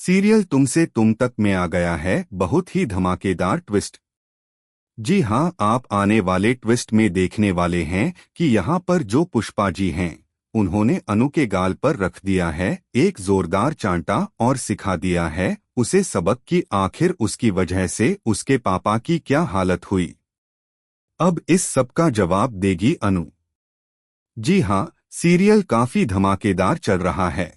Serial तुमसे तुम तक में आ गया है, बहुत ही धमाकेदार ट्विस्ट। जी हाँ, आप आने वाले ट्विस्ट में देखने वाले हैं कि यहाँ पर जो पुष्पा जी हैं, उन्होंने अनु के गाल पर रख दिया है एक जोरदार चांटा और सिखा दिया है उसे सबक कि आखिर उसकी वजह से उसके पापा की क्या हालत हुई। अब इस सब का जवाब देगी अनु। जी हाँ, सीरियल काफी धमाकेदार चल रहा है।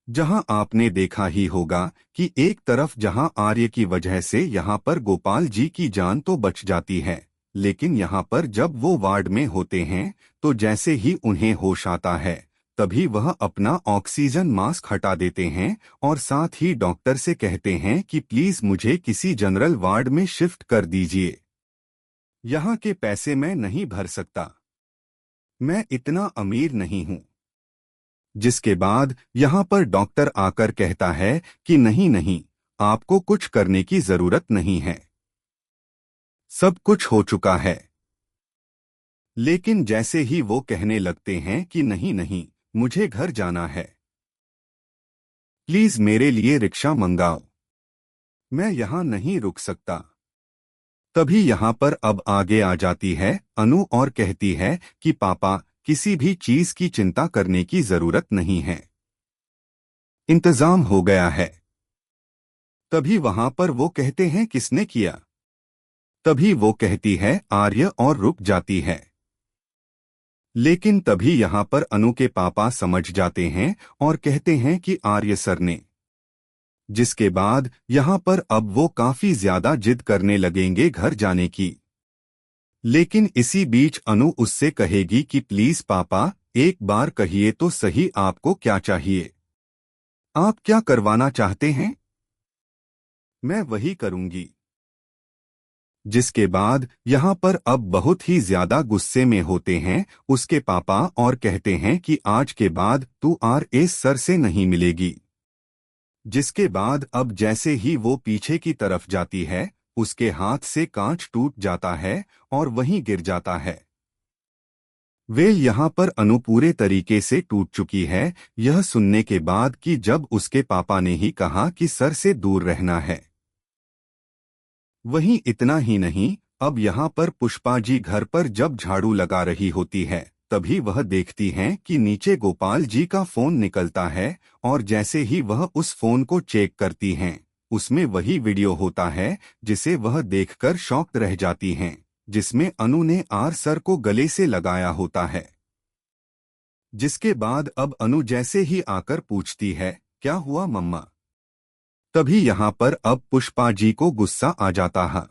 जहां आपने देखा ही होगा कि एक तरफ जहां आर्य की वजह से यहां पर गोपाल जी की जान तो बच जाती है, लेकिन यहां पर जब वो वार्ड में होते हैं तो जैसे ही उन्हें होश आता है तभी वह अपना ऑक्सीजन मास्क हटा देते हैं और साथ ही डॉक्टर से कहते हैं कि प्लीज मुझे किसी जनरल वार्ड में शिफ्ट कर दीजिए, यहाँ के पैसे मैं नहीं भर सकता, मैं इतना अमीर नहीं हूँ। जिसके बाद यहाँ पर डॉक्टर आकर कहता है कि नहीं नहीं, आपको कुछ करने की जरूरत नहीं है, सब कुछ हो चुका है। लेकिन जैसे ही वो कहने लगते हैं कि नहीं नहीं, मुझे घर जाना है, प्लीज मेरे लिए रिक्शा मंगाओ, मैं यहाँ नहीं रुक सकता, तभी यहाँ पर अब आगे आ जाती है अनु और कहती है कि पापा, किसी भी चीज की चिंता करने की जरूरत नहीं है, इंतजाम हो गया है। तभी वहां पर वो कहते हैं किसने किया, तभी वो कहती है आर्य और रुक जाती है। लेकिन तभी यहाँ पर अनु के पापा समझ जाते हैं और कहते हैं कि आर्य सर ने। जिसके बाद यहाँ पर अब वो काफी ज्यादा जिद करने लगेंगे घर जाने की। लेकिन इसी बीच अनु उससे कहेगी कि प्लीज पापा, एक बार कहिए तो सही आपको क्या चाहिए, आप क्या करवाना चाहते हैं, मैं वही करूंगी। जिसके बाद यहाँ पर अब बहुत ही ज्यादा गुस्से में होते हैं उसके पापा और कहते हैं कि आज के बाद तू आरएस सर से नहीं मिलेगी। जिसके बाद अब जैसे ही वो पीछे की तरफ जाती है उसके हाथ से कांच टूट जाता है और वहीं गिर जाता है। वे यहाँ पर अनु पूरे तरीके से टूट चुकी है यह सुनने के बाद कि जब उसके पापा ने ही कहा कि सर से दूर रहना है। वहीं इतना ही नहीं, अब यहाँ पर पुष्पा जी घर पर जब झाड़ू लगा रही होती है तभी वह देखती हैं कि नीचे गोपाल जी का फोन निकलता है और जैसे ही वह उस फोन को चेक करती हैं उसमें वही वीडियो होता है जिसे वह देखकर शॉक्ड रह जाती हैं, जिसमें अनु ने आर सर को गले से लगाया होता है। जिसके बाद अब अनु जैसे ही आकर पूछती है क्या हुआ मम्मा, तभी यहाँ पर अब पुष्पा जी को गुस्सा आ जाता है।